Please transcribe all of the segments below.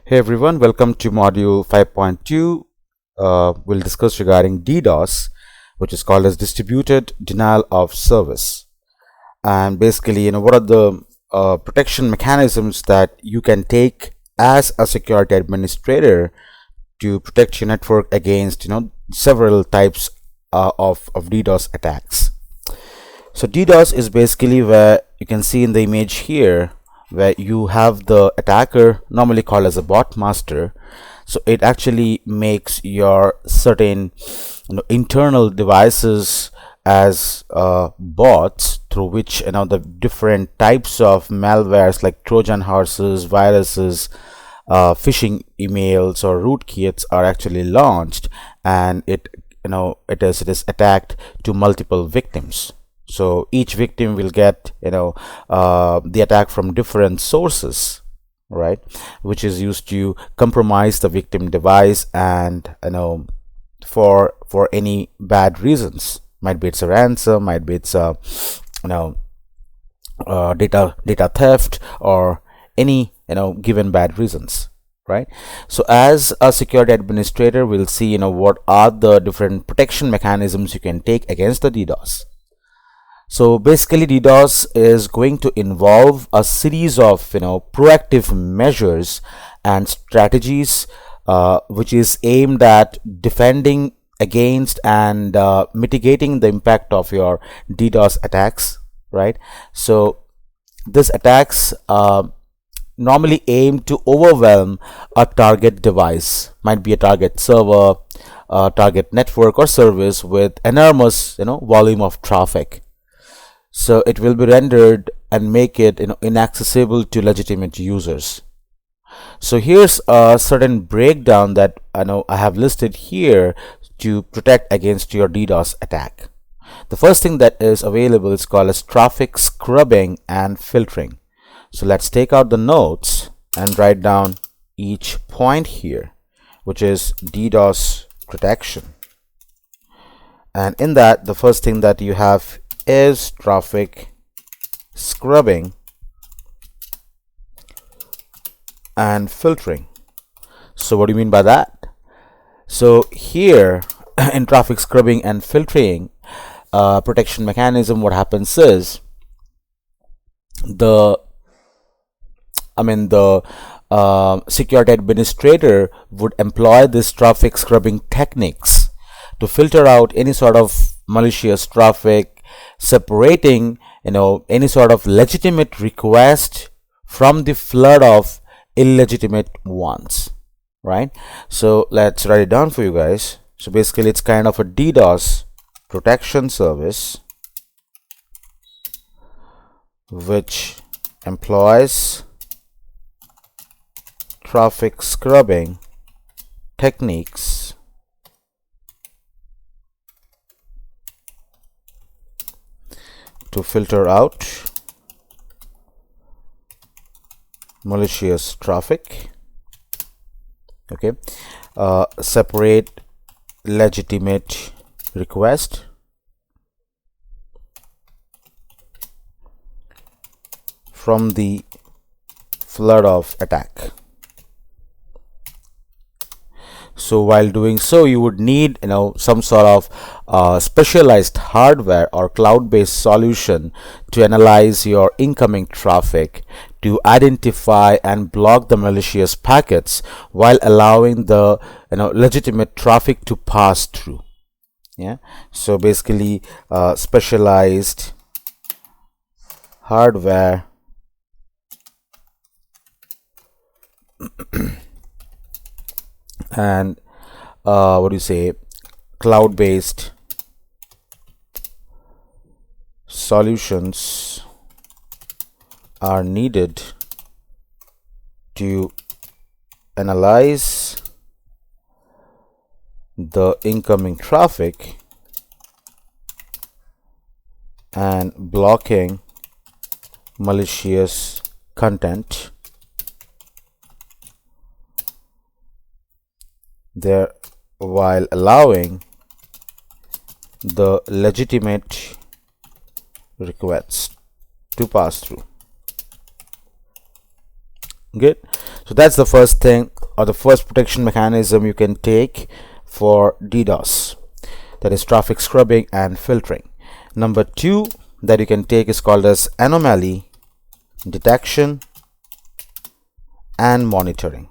Hey everyone, welcome to module 5.2. We'll discuss regarding DDoS, which is called as distributed denial of service. And basically, what are the protection mechanisms that you can take as a security administrator to protect your network against, several types of DDoS attacks. So DDoS is basically where you can see in the image here, where you have the attacker, normally called as a bot master. So it actually makes your certain internal devices as bots through which the different types of malwares like Trojan horses, viruses, phishing emails or rootkits are actually launched, and it is attacked to multiple victims. So each victim will get the attack from different sources, right, which is used to compromise the victim device, and for any bad reasons. Might be it's a ransom, might be it's a data theft, or any given bad reasons, right? So as a security administrator, we'll see what are the different protection mechanisms you can take against the DDoS. So basically DDoS is going to involve a series of proactive measures and strategies which is aimed at defending against and mitigating the impact of your DDoS attacks, right? So these attacks normally aim to overwhelm a target device, might be a target server, a target network or service with enormous volume of traffic. So it will be rendered and make it inaccessible to legitimate users. So here's a certain breakdown that I have listed here to protect against your DDoS attack. The first thing that is available is called as traffic scrubbing and filtering. So let's take out the notes and write down each point here, which is DDoS protection. And in that, the first thing that you have is traffic scrubbing and filtering. So what do you mean by that? So here in traffic scrubbing and filtering protection mechanism, what happens is the security administrator would employ this traffic scrubbing techniques to filter out any sort of malicious traffic, separating any sort of legitimate request from the flood of illegitimate ones, right? So let's write it down for you guys. So basically it's kind of a DDoS protection service which employs traffic scrubbing techniques to filter out malicious traffic, separate legitimate request from the flood of attack. So while doing so, you would need some sort of specialized hardware or cloud-based solution to analyze your incoming traffic, to identify and block the malicious packets while allowing the legitimate traffic to pass through. So basically specialized hardware and cloud-based solutions are needed to analyze the incoming traffic and blocking malicious content there while allowing the legitimate requests to pass through. Good. So that's the first thing or the first protection mechanism you can take for DDoS, that is traffic scrubbing and filtering. Number 2 that you can take is called as anomaly detection and monitoring.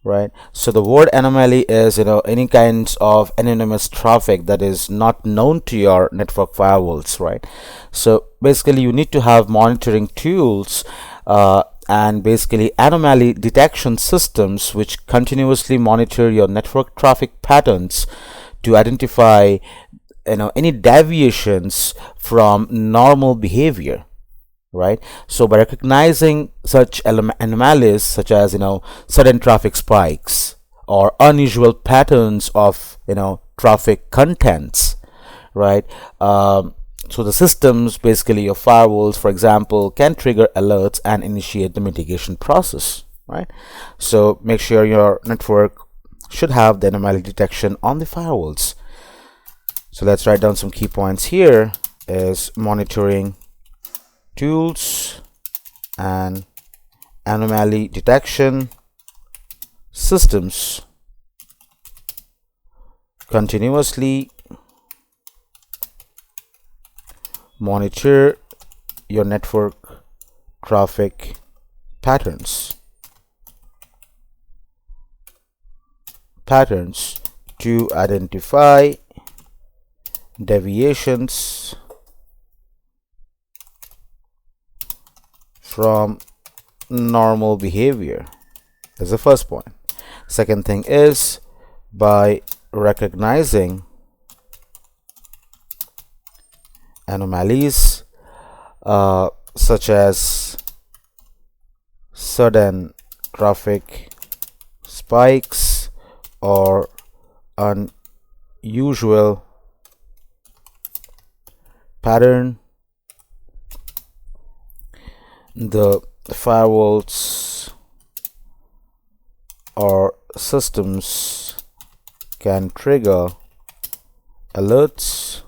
Right, so the word anomaly is any kinds of anonymous traffic that is not known to your network firewalls, right? So basically you need to have monitoring tools and basically anomaly detection systems which continuously monitor your network traffic patterns to identify any deviations from normal behavior. Right, so by recognizing such anomalies such as sudden traffic spikes or unusual patterns of traffic contents, right, so the systems, basically your firewalls for example, can trigger alerts and initiate the mitigation process. Right, so make sure your network should have the anomaly detection on the firewalls. So let's write down some key points here. Is monitoring tools and anomaly detection systems continuously monitor your network traffic patterns to identify deviations from normal behavior. That's the first point. Second thing is by recognizing anomalies such as sudden traffic spikes or unusual pattern, the firewalls or systems can trigger alerts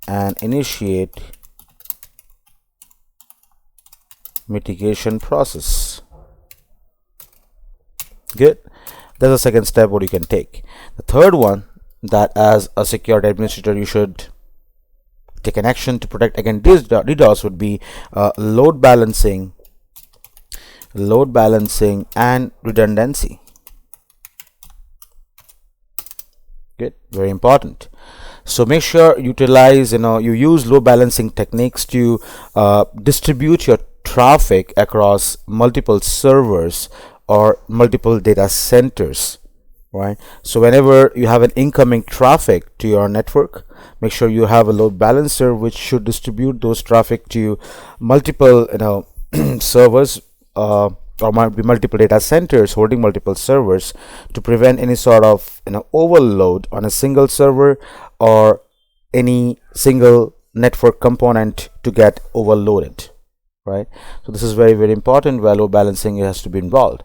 and initiate mitigation process. Good. That's the second step what you can take. The third one, that as a security administrator you should take an action to protect against DDoS, would be load balancing and redundancy. Good, very important. So make sure utilize you use load balancing techniques to distribute your traffic across multiple servers or multiple data centers. Right, so whenever you have an incoming traffic to your network, make sure you have a load balancer which should distribute those traffic to multiple servers or might be multiple data centers holding multiple servers, to prevent any sort of overload on a single server or any single network component to get overloaded. Right, so this is very, very important where load balancing has to be involved.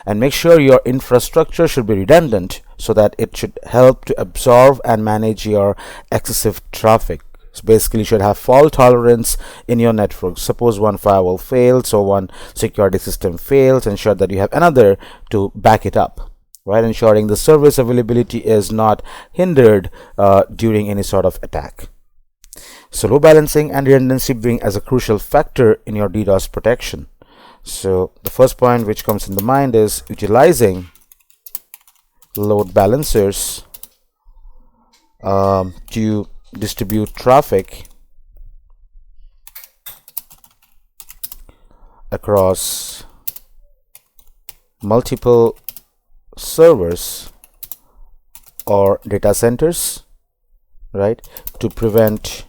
And make sure your infrastructure should be redundant so that it should help to absorb and manage your excessive traffic. So basically you should have fault tolerance in your network. Suppose one firewall fails or one security system fails, ensure that you have another to back it up, right, ensuring the service availability is not hindered during any sort of attack. So load balancing and redundancy being as a crucial factor in your DDoS protection. So the first point which comes in the mind is utilizing load balancers to distribute traffic across multiple servers or data centers, right, to prevent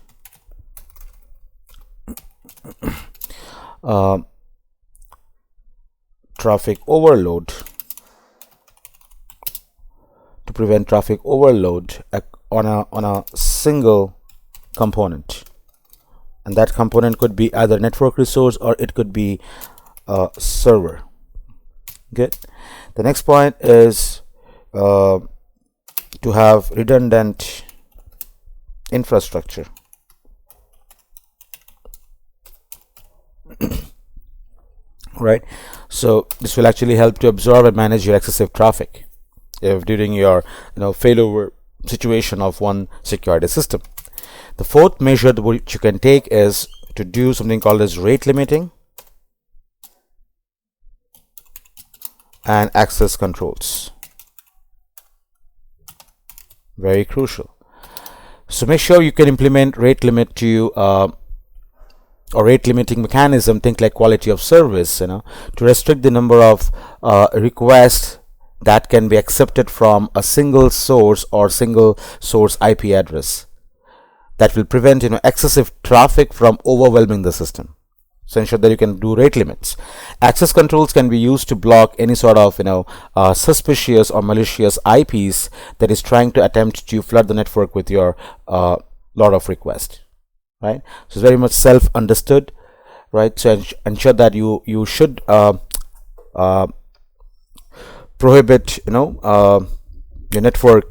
traffic overload, on a single component, and that component could be either network resource or it could be a server. Good. The next point is to have redundant infrastructure. right? So this will actually help to absorb and manage your excessive traffic if during your failover situation of one security system. The fourth measure which you can take is to do something called as rate limiting and access controls. Very crucial. So make sure you can implement rate limit to or rate limiting mechanism, think like quality of service, to restrict the number of requests that can be accepted from a single source or single source IP address. That will prevent excessive traffic from overwhelming the system. So ensure that you can do rate limits. Access controls can be used to block any sort of suspicious or malicious IPs that is trying to attempt to flood the network with your lot of requests, right? So it's very much self understood, right? So ensure that you should prohibit your network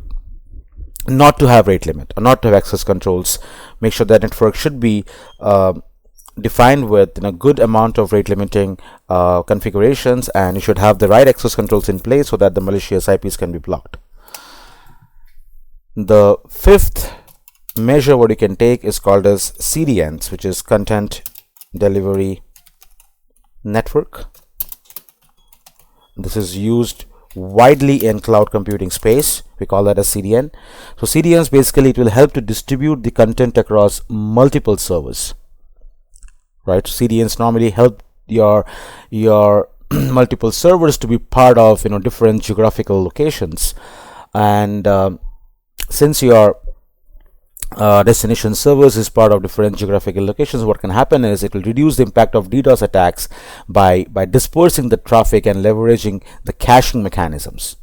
not to have rate limit or not to have access controls. Make sure that network should be defined with a good amount of rate limiting configurations, and you should have the right access controls in place so that the malicious IPs can be blocked. The fifth measure what you can take is called as CDNs, which is content delivery network. This is used widely in cloud computing space. We call that a CDN. So CDNs, basically it will help to distribute the content across multiple servers, right? CDNs normally help your multiple servers to be part of different geographical locations, and since your destination servers is part of different geographical locations, what can happen is it will reduce the impact of DDoS attacks by dispersing the traffic and leveraging the caching mechanisms.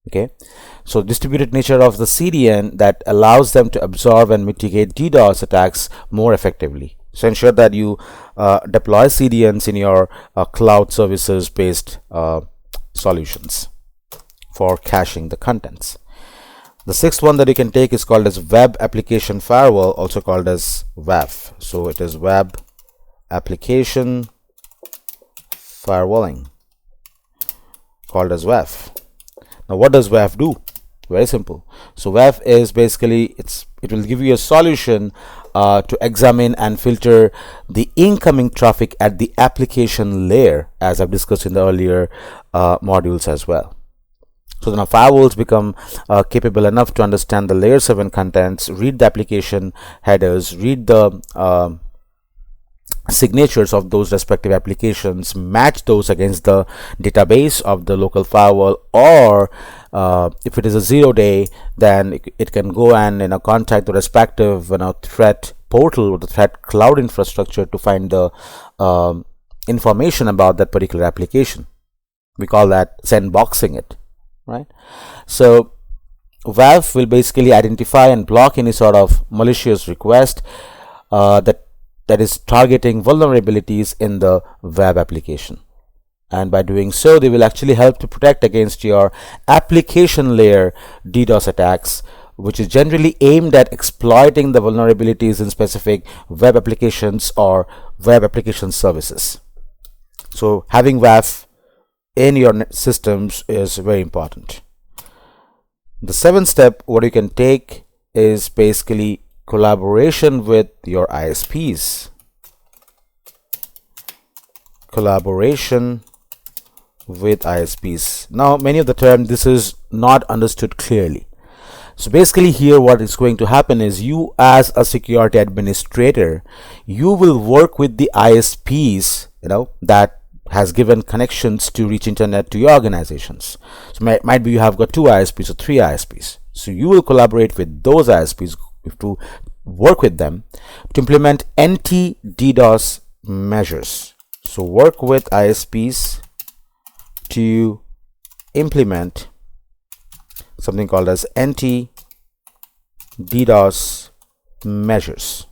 Okay, so distributed nature of the CDN that allows them to absorb and mitigate DDoS attacks more effectively. So ensure that you deploy CDNs in your cloud services based solutions for caching the contents. The sixth one that you can take is called as web application firewall, also called as WAF. So it is web application firewalling, called as WAF. Now what does WAF do? Very simple. So WAF is basically it will give you a solution to examine and filter the incoming traffic at the application layer, as I've discussed in the earlier modules as well. So now firewalls become capable enough to understand the layer 7 contents, read the application headers, read the signatures of those respective applications, match those against the database of the local firewall, or if it is a 0-day, then it can go and contact the respective threat portal or the threat cloud infrastructure to find the information about that particular application. We call that sandboxing it, right? So WAF will basically identify and block any sort of malicious request that is targeting vulnerabilities in the web application, and by doing so they will actually help to protect against your application layer DDoS attacks, which is generally aimed at exploiting the vulnerabilities in specific web applications or web application services. So having WAF in your systems is very important. The seventh step what you can take is basically collaboration with your ISPs. Collaboration with ISPs. Now many of the term this is not understood clearly. So basically here what is going to happen is you as a security administrator, you will work with the ISPs that has given connections to reach internet to your organizations. So might be you have got 2 ISPs or 3 ISPs. So you will collaborate with those ISPs to work with them to implement anti-DDoS measures. So work with ISPs to implement something called as anti-DDoS measures,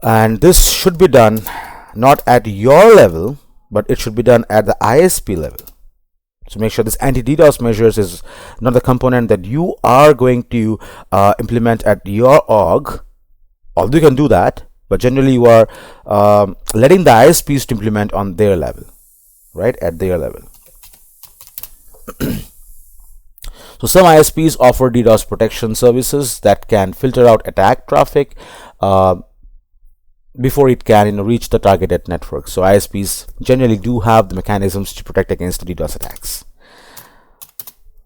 and this should be done not at your level, but it should be done at the ISP level. So make sure this anti-DDoS measures is not the component that you are going to implement at your org, although you can do that, but generally you are letting the ISPs to implement on their level, right, at their level. So some ISPs offer DDoS protection services that can filter out attack traffic before it can reach the targeted network. So ISPs generally do have the mechanisms to protect against the DDoS attacks.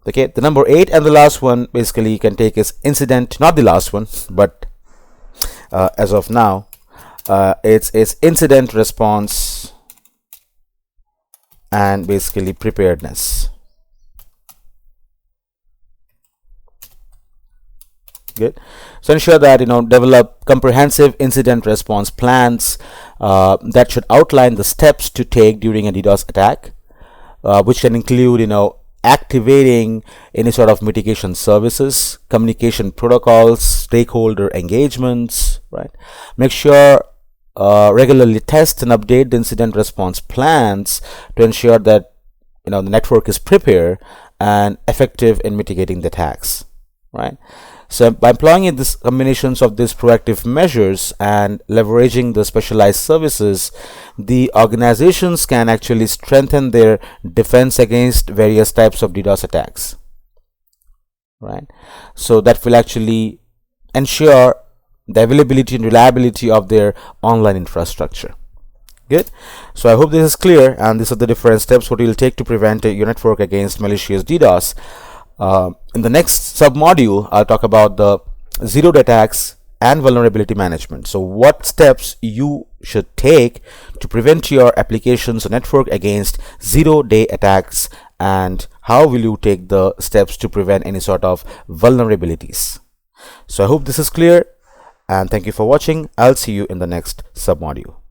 Okay, the number 8 and the last one basically you can take is incident, not the last one, but as of now it's incident response and basically preparedness. Good. So ensure that develop comprehensive incident response plans that should outline the steps to take during a DDoS attack, which can include activating any sort of mitigation services, communication protocols, stakeholder engagements, right? Make sure regularly test and update the incident response plans to ensure that the network is prepared and effective in mitigating the attacks, right? So by employing this combinations of these proactive measures and leveraging the specialized services, the organizations can actually strengthen their defense against various types of DDoS attacks, right? So that will actually ensure the availability and reliability of their online infrastructure. Good. So I hope this is clear, and these are the different steps what you'll take to prevent your network against malicious DDoS. In the next sub-module, I'll talk about the zero-day attacks and vulnerability management. So what steps you should take to prevent your applications or network against zero-day attacks, and how will you take the steps to prevent any sort of vulnerabilities. So I hope this is clear, and thank you for watching. I'll see you in the next sub-module.